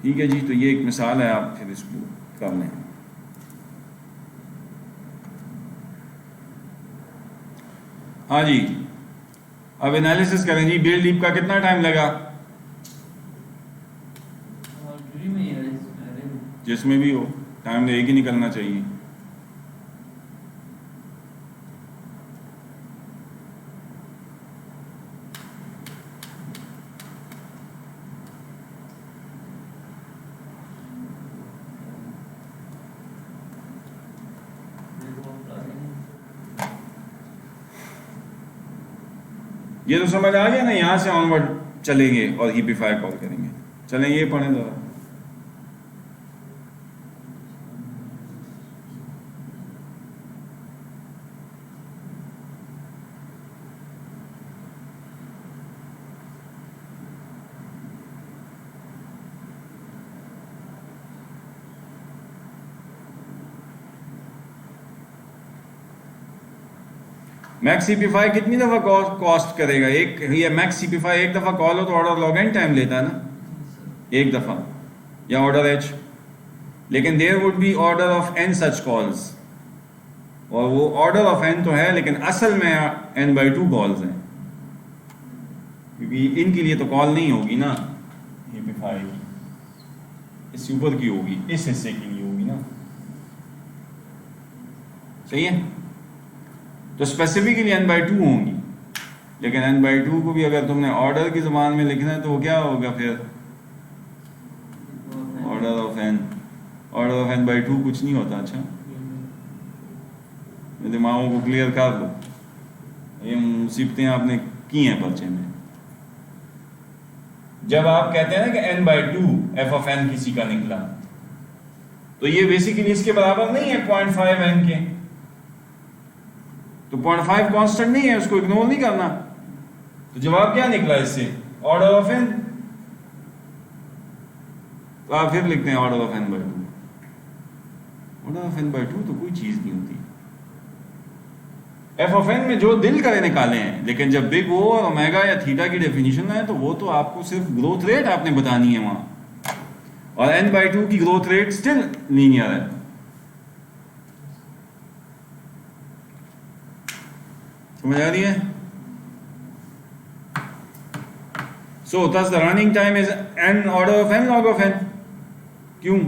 ठीक है जी, तो ये एक मिसाल है, आप फिर इसको कर लें। हाँ जी, अब एनालिसिस करें जी। बिल्ड हीप का कितना टाइम लगा? जिसमें भी हो टाइम तो एक ही निकलना चाहिए। ये तो समझ आ गया ना, यहां से ऑनवर्ड चलेंगे और हीपिफाई कॉल करेंगे। चलें ये पढ़ें जरा। मैक्स सीपीफाई कितनी दफा कॉस्ट करेगा? एक, ये मैक्स सीपीफाई एक दफा कॉल हो तो ऑर्डर लॉग एन टाइम लेता है ना, एक दफा, या ऑर्डर एच। लेकिन there would be order of N such calls, और वो ऑर्डर ऑफ एन तो है लेकिन असल में n/2 कॉल्स हैं, क्योंकि इनके लिए तो कॉल नहीं होगी ना सीपीफाई की, इससे ऊपर की होगी, इस हिस्से की नहीं होगी ना। सही है? तो स्पेसिफिकली n/2 होंगी, लेकिन n/2 को भी अगर तुमने ऑर्डर की ज़बान में लिखना है तो वो क्या होगा फिर? Order of n। Order of n/2 कुछ नहीं होता। अच्छा, दिमागों को क्लियर कर लो। ये मुसीबतें आपने की हैं परिचय में। जब आप कहते हैं ना कि n/2 f ऑफ n किसी का निकला, तो ये बेसिकली इसके बराबर नहीं है 0.5 n के, तो 0.5 कांस्टेंट नहीं है, उसको इग्नोर नहीं करना। तो जवाब क्या निकला इससे? Order of n। तो आप फिर लिखते हैं order of n/2। Order of n/2 तो कोई चीज नहीं होती। एफ ऑफ n में जो दिल करे निकाले हैं, लेकिन जब बिग ओ और ओमेगा या थीटा की डेफिनेशन है तो वो तो आपको सिर्फ ग्रोथ रेट आपने बतानी है वहां, और n/2 की ग्रोथ रेट स्टिल लीनियर है। समझ आ रही है? सो thus the running time is n order of n log of n। क्यों?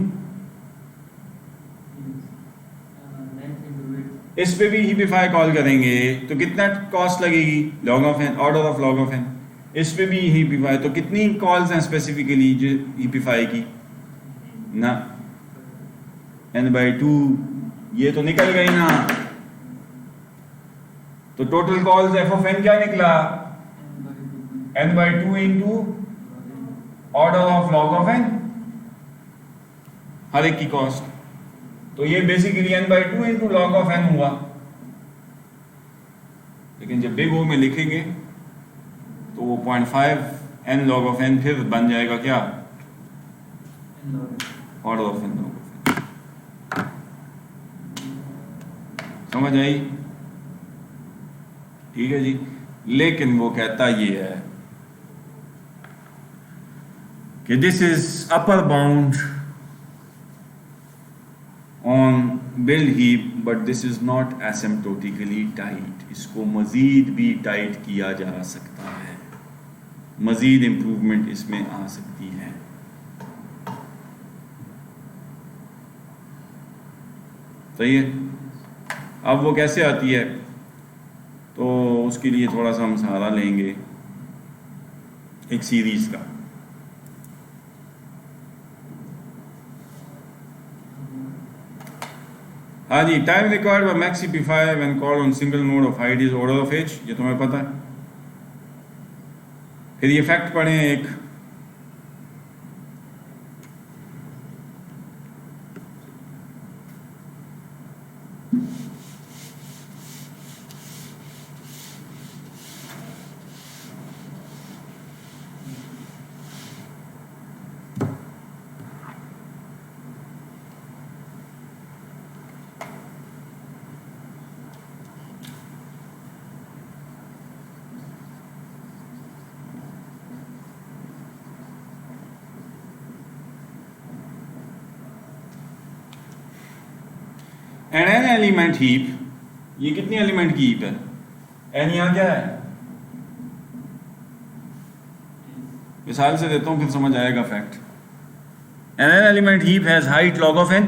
इस पे भी हीपिफाई कॉल करेंगे तो कितना कॉस्ट लगेगी? log of n, order of log of n। इस पे भी हीपिफाई, तो कितनी कॉल्स हैं स्पेसिफिकली जो हीपिफाई की? ना, n/2 ये तो निकल गई ना। तो total calls f of n क्या निकला? n/2 into order of log of n, हर एक की कॉस्ट। तो ये basically n/2 into log of n हुआ। लेकिन जब बिग ओ में लिखेंगे तो वो 0.5 n log of n फिर बन जाएगा क्या? Order of n log of n। समझ आई? ठीक है जी। लेकिन वो कहता ये है कि this is upper bound on build heap but this is not एसिम्प्टोटिकली tight. इसको मजीद भी टाइट किया जा सकता है, मजीद इंप्रूवमेंट इसमें आ सकती है। सही है? अब वो कैसे आती है, तो उसके लिए थोड़ा सा हम सहारा लेंगे एक सीरीज का। हाँ जी, time required by max heapify when called on single node of height is order of h, ये तुम्हें पता है। फिर ये फैक्ट पढ़ें एक, एंड एन एलिमेंट हीप, ये कितनी एलिमेंट की हीप है? एन यहां क्या है? मिसाल से देता हूं फिर समझ आएगा fact. An element heap has height log of n,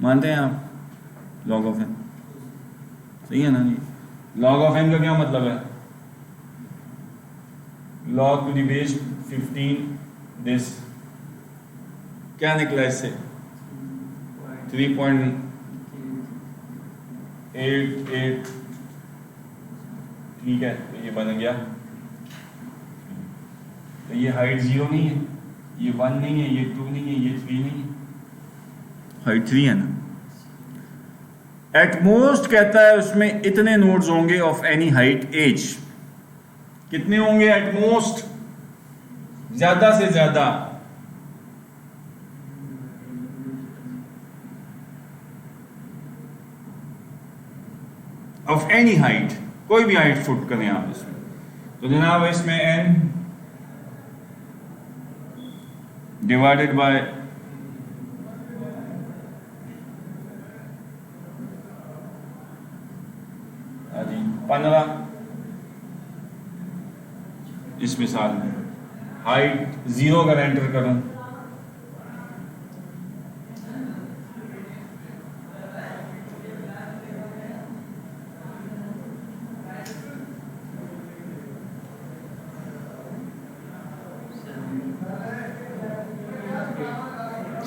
मानते हैं आप? log of n सही है ना जी? log of n का क्या मतलब है? log to the base 15 this, क्या निकला इससे? 3.88। ठीक है, तो ये बन गया। तो ये हाइट 0 नहीं है, ये 1 नहीं है, ये 2 नहीं है, ये 3 नहीं है, हाइट 3 है ना। एट मोस्ट कहता है उसमें इतने नोड्स होंगे ऑफ एनी हाइट एज। कितने होंगे एट मोस्ट? ज्यादा से ज्यादा ऑफ एनी हाइट, कोई भी हाइट फुट करें आप इसमें। तो जनाब इसमें n डिवाइडेड बाय जी 15, इस मिसाल में हाइट 0 अगर एंटर करूं,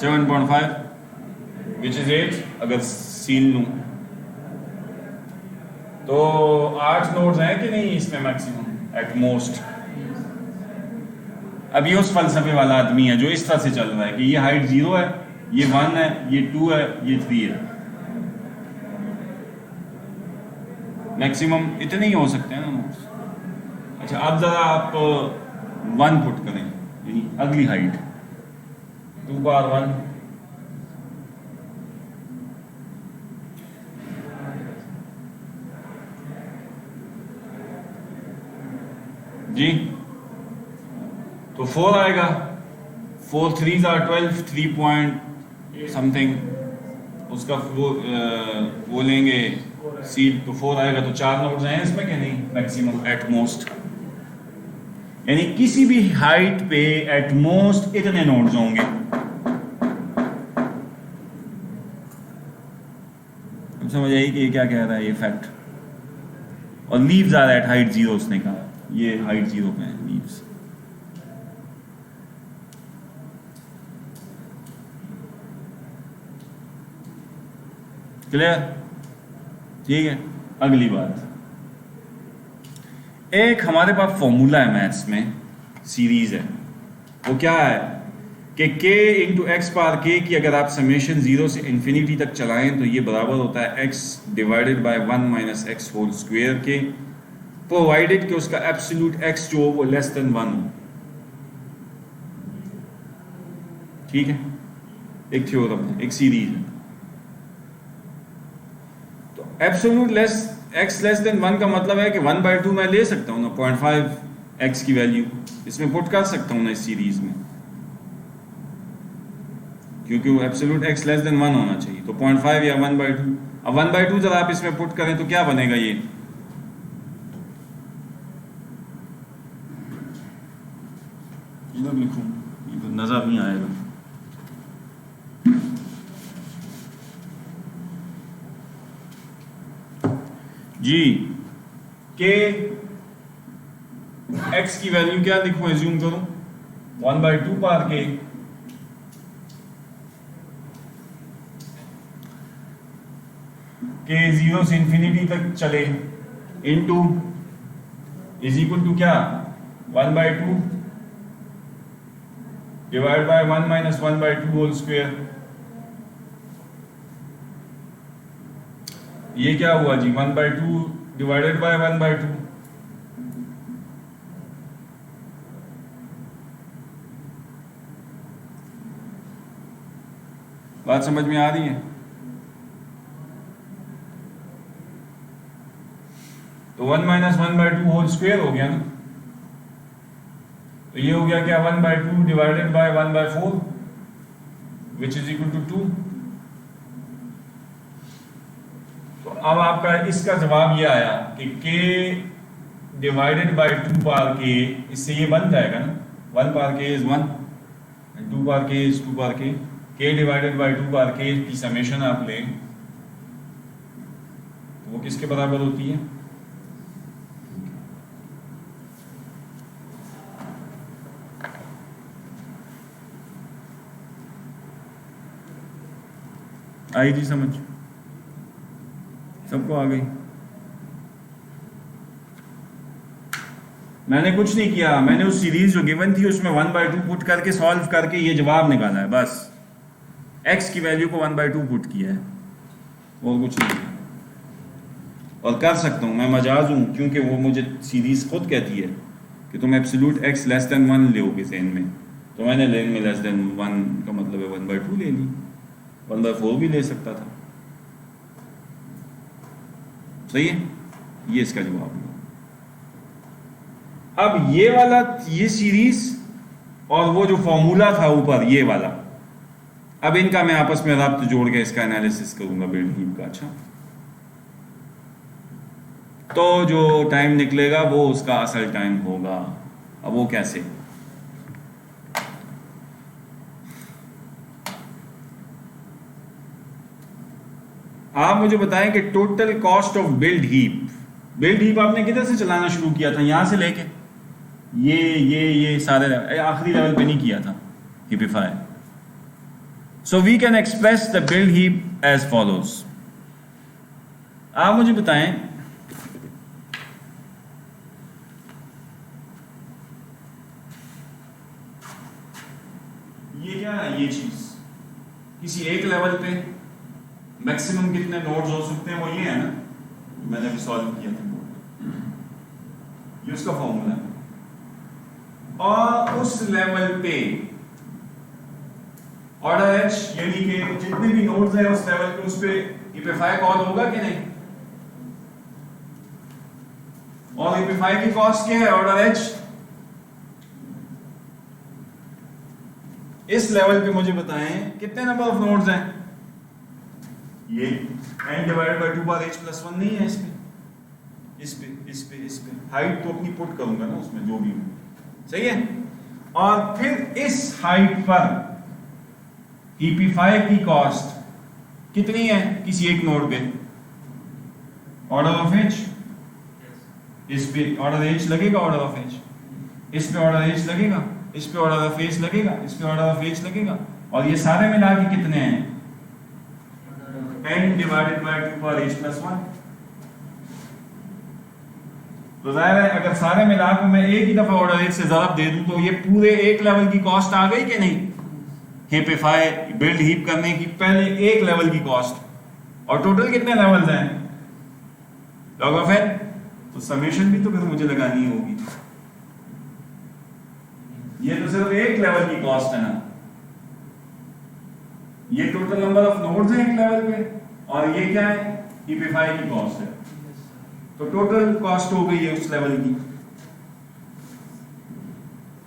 सेवन 7.5 विच इज 8 अगर सील लूं, तो 8 नोड्स हैं कि नहीं इसमें मैक्सिमम एट मोस्ट। अब ये उस फलसफे वाला आदमी है जो इस तरह से चल रहा है कि ये हाइट 0 है, ये 1 है, ये 2 है, ये 3 है, मैक्सिमम इतने ही हो सकते हैं ना नोड्स। अच्छा अब जरा आप 1 पुट करें, यानी अगली हाइट 2 बार 1, जी तो 4 आएगा, 4 3s are 12, 3 पॉइंट समथिंग उसका वो लेंगे सीड, तो 4 आएगा। तो 4 नोड्स हैं इसमें कि नहीं मैक्सिमम एट मोस्ट, यानी किसी भी हाइट पे एट मोस्ट इतने नोड्स होंगे। अब समझ आई कि ये क्या कह रहा है ये फैक्ट। और लीव्स आर एट हाइट 0, उसने कहा ये हाइट 0 पे है लीव्स। क्लियर? ठीक है, अगली बात, एक हमारे पास फॉर्मूला है मैथ्स में, सीरीज है, वो क्या है कि k into x power k की अगर आप समेशन 0 से इन्फिनिटी तक चलाएं तो ये बराबर होता है x divided by 1 minus x whole square के, प्रोवाइडेड कि उसका एब्सोल्यूट x जो हो वो लेस देन 1 हो। ठीक है, एक थ्योरम है, एक सीरीज है। तो एब्सोल्यूट x लेस देन 1 का मतलब है कि 1/2 मैं ले सकता हूँ ना, 0.5 x की वैल्यू इसमें पुट कर सकता हूँ ना इस सीरीज में, क्योंकि वो एब्सोल्यूट x लेस देन 1 होना चाहिए। तो 0.5 या 1/2, अब 1/2 जब आप इसमें पुट करें तो क्या बनेगा, ये इधर लिखूं, ये तो नजर नहीं आएगा। जी के x की वैल्यू क्या लिखूं, एज्यूम करूं 1/2 पावर के, के 0 से इंफिनिटी तक चले, इनटू इज इक्वल टू क्या 1/2 divide by 1 minus 1/2 whole square. ये क्या हुआ जी 1/2 डिवाइडेड बाय 1/2। बात समझ में आ रही है? तो 1 माइनस 1/2 होल स्क्वायर हो गया ना, तो ये हो गया क्या 1/2 divided by 1/4 which is equal to 2। तो अब आपका इसका जवाब ये आया कि k divided by 2 power k, इससे ये बन जाएगा ना 1 power k is 1 and 2 power k is 2 power k, k divided by 2 power k की समेशन आप लें तो वो किसके बराबर होती है, आई जी समझ, सबको आ गई? मैंने कुछ नहीं किया, मैंने उस सीरीज जो गिवन थी उसमें 1/2 पुट करके सॉल्व करके ये जवाब निकाला है, बस x की वैल्यू को 1/2 पुट किया है और कुछ नहीं किया। और कर सकता हूँ मैं, मजाज हूँ, क्योंकि वो मुझे सीरीज खुद कहती है कि तुम एब्सोल्यूट x लेस देन 1 लोगे ज़हन में, तो मैंने लेन में लेस देन 1 का मतलब है 1/2 ले ली, 1/4 भी ले सकता था। सही है, ये इसका जवाब हुआ। अब ये वाला, ये सीरीज और वो जो फॉर्मूला था ऊपर ये वाला, अब इनका मैं आपस में रब्त जोड़ के इसका एनालिसिस करूंगा बिल्ड हीप का। अच्छा, तो जो टाइम निकलेगा वो उसका असल टाइम होगा। अब वो कैसे, आप मुझे बताएं कि total cost of build heap आपने किधर से चलाना शुरू किया था, यहां से लेके ये सारे आखिरी लेवल पे नहीं किया था heapify. So we can express the build heap as follows. आप मुझे बताएं ये क्या है, ये चीज किसी एक लेवल पे मैक्सिमम कितने नोड्स हो सकते हैं, वो ये है ना, मैंने अभी सॉल्व किया था, ये उसका फॉर्मूला है। और उस लेवल पे ऑर्डर एच यानी कि जितने भी नोड्स हैं उस लेवल पे, उस पे ईपीफाई कॉल होगा कि नहीं, और ईपीफाई की कॉस्ट क्या है, ऑर्डर एच। इस लेवल पे मुझे बताएं कितने नंबर ऑफ नोड्स हैं, ये n divided by 2 power h plus 1 नहीं है इस पे हाइट तो अपनी पुट करूंगा ना उसमें जो भी हो, सही है। और फिर इस हाइट पर ईपीफाई की कॉस्ट कितनी है किसी एक नोड पे, ऑर्डर ऑफ h, इस पे ऑर्डर h लगेगा, ऑर्डर ऑफ h, इस पे ऑर्डर h लगेगा, इस पे ऑर्डर ऑफ h लगेगा, इस पे ऑर्डर ऑफ h लगेगा, और ये सारे मिला के कितने हैं, n divided by 2 power h plus 1। तो जाहिर है अगर सारे मिला के मैं एक ही दफा ऑर्डर h से ज़रब दे दूं तो ये पूरे एक लेवल की कॉस्ट आ गई कि नहीं, हीपिफाई बिल्ड हीप करने की पहले एक लेवल की कॉस्ट, और टोटल कितने लेवल्स हैं, लॉग ऑफ n, तो समेशन भी तो फिर मुझे लगानी होगी, ये तो सिर्फ एक लेवल की कॉस्ट है ना, ये टोटल नंबर ऑफ नोड्स हैं एक लेवल पे, और ये क्या है, ईपीफाई की कॉस्ट है, तो टोटल कॉस्ट हो गई है उस लेवल की,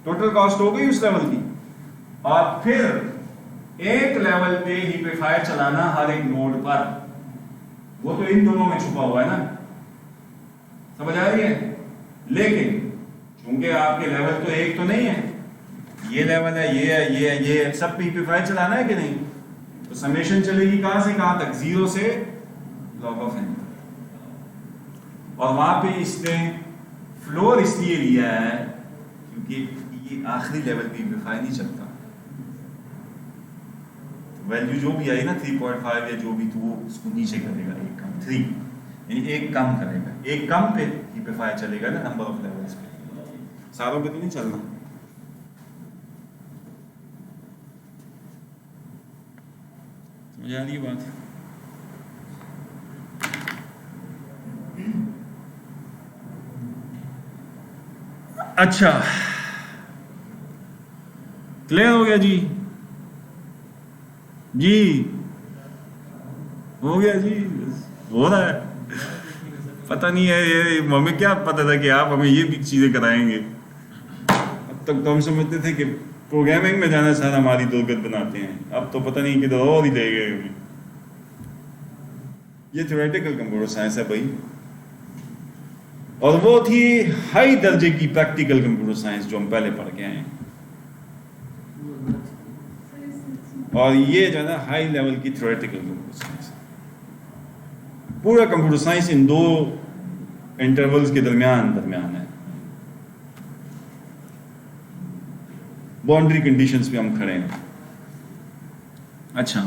टोटल कॉस्ट हो गई उस लेवल की। और फिर एक लेवल पे हीपिफाई चलाना हर एक नोड पर, वो तो इन दोनों में छुपा हुआ है ना, समझ आ रही है। लेकिन चूंकि आपके लेवल तो एक तो नहीं है, ये लेवल है, ये है, ये है, ये है, सब पे हीपिफाई चलाना है कि नहीं, तो समेशन चलेगी कहां से कहां तक, 0 से लॉग ऑफ n, और वहां पे इसने फ्लोर इसलिए लिया है क्योंकि ये आखिरी लेवल पे हीपिफाई नहीं चलता, तो वैल्यू जो भी आई ना 3.5 या जो भी, तो वो उसको नीचे करेगा, एक कम 3 यानी एक कम करेगा, एक कम पे हीपिफाई चलेगा ना नंबर ऑफ लेवल्स पे, सारों पे तो नहीं चलना। समझ आ रही है बात। अच्छा क्लियर हो गया जी, जी हो गया जी, हो रहा है, पता नहीं है ये हमें क्या पता था कि आप हमें ये भी चीजें कराएंगे, अब तक तो हम समझते थे कि प्रोग्रामिंग में जाना सारा हमारी दुर्गत बनाते हैं, अब तो पता नहीं कि और ही ले गए। ये थ्योरेटिकल कंप्यूटर साइंस है भाई, और वो थी हाई दर्जे की प्रैक्टिकल कंप्यूटर साइंस जो हम पहले पढ़ के आए हैं, और ये जो है ना हाई लेवल की थ्योरेटिकल कंप्यूटर साइंस। पूरा कंप्यूटर साइंस इन दो इंटरवल्स के दरमियान है, बाउंड्री कंडीशंस पे हम खड़े हैं। अच्छा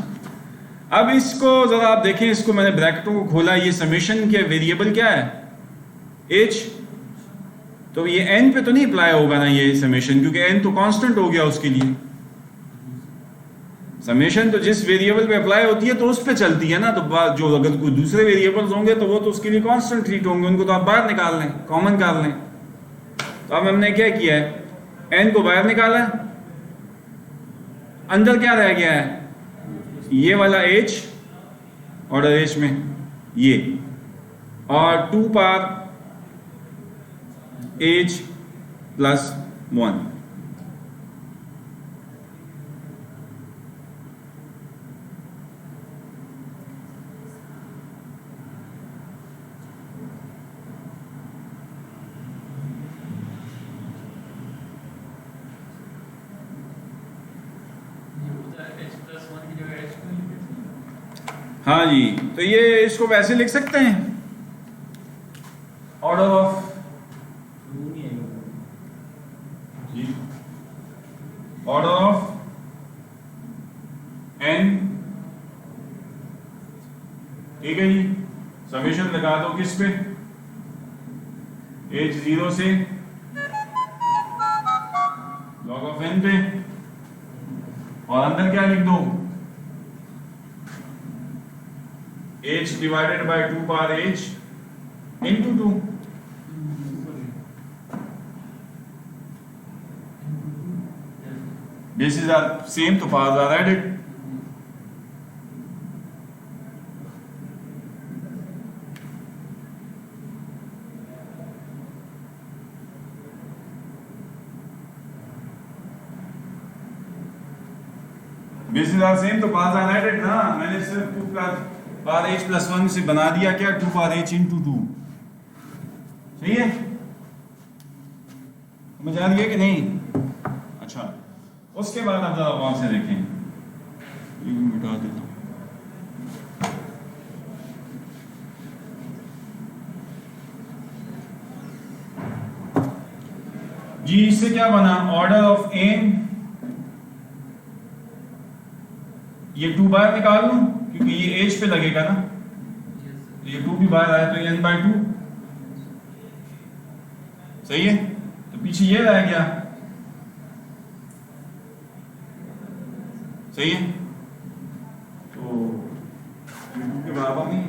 अब इसको जरा आप देखें, इसको मैंने ब्रैकेटों को खोला, ये समेशन के वेरिएबल क्या है, h, तो ये n पे तो नहीं अप्लाई होगा ना ये समेशन, क्योंकि n तो कांस्टेंट हो गया उसके लिए, समेशन तो जिस वेरिएबल पे अप्लाई होती है तो उस पे चलती है ना, तो जो अगर कोई दूसरे वेरिएबल्स होंगे तो वो तो उसके लिए कांस्टेंट ट्रीट होंगे, उनको तो आप बाहर निकाल लें, कॉमन कर लें। तो अब हमने क्या किया है, n को बाहर निकाला, अंदर क्या रह गया है, ये वाला h, ऑर्डर h में ये, और 2 पावर h प्लस 1, हाँ जी, तो ये इसको वैसे लिख सकते हैं, order of G, order of n, ठीक है जी, समेशन लगा दो किस पे, h 0 से लॉग ऑफ n पे, और अंदर क्या लिख दो, h divided by 2 power h into 2। bases are same तो powers are added। bases are same तो powers are added ना, मैंने सिर्फ 2 पावर h प्लस 1 से बना दिया क्या 2 पावर h into 2। सही है, समझ आ रही है कि नहीं? अच्छा, उसके बाद आप जरा वहां से देखें, ये मिटा देता हूं। जी इससे क्या बना, ऑर्डर ऑफ n, ये 2 बाहर निकाल लूं क्योंकि ये h पे लगेगा ना, ये 2 भी बाहर आया तो ये n/2। सही है, तो पीछे ये रह गया। सही है, तो ये 2 के बराबर नहीं,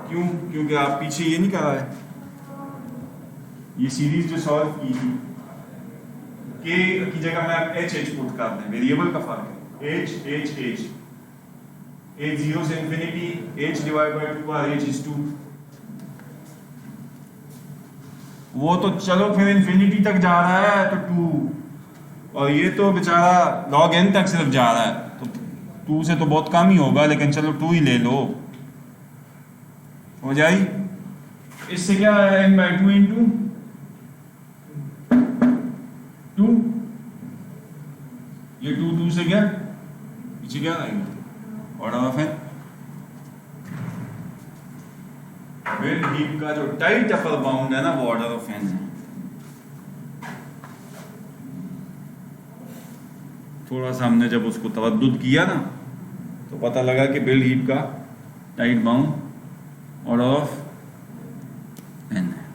क्यों? क्योंकि आप पीछे ये नहीं कर रहे, ये सीरीज जो सॉल्व की थी के की जगह में आप एच पुट कर दें, वेरिएबल का फर्क है, h 0 से infinity, h divide by 2 bar h is 2। वो तो चलो फिर इंफिनिटी तक जा रहा है तो 2, और ये तो बेचारा log n तक सिर्फ जा रहा है, तो 2 से तो बहुत कम ही होगा, लेकिन चलो 2 ही ले लो। हो जाए, इससे क्या है, n/2 इंटू 2, ये 2 से क्या पीछे क्या आएगा, order of n। When heap का जो टाइट अपर बाउंड है ना वो ऑर्डर ऑफ n है। थोड़ा सा हमने जब उसको तवद्दुद किया ना तो पता लगा कि बिल्ड हीप का tight bound order of n है।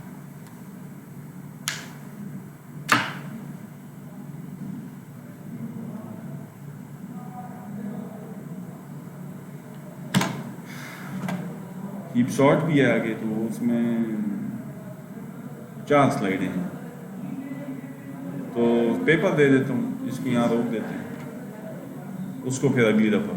हीप शॉर्ट भी है आगे, तो उसमें 4 स्लाइडें हैं, तो पेपर दे देता हूँ, इसको यहाँ रोक देते हैं, उसको फिर अगली दफ़ा।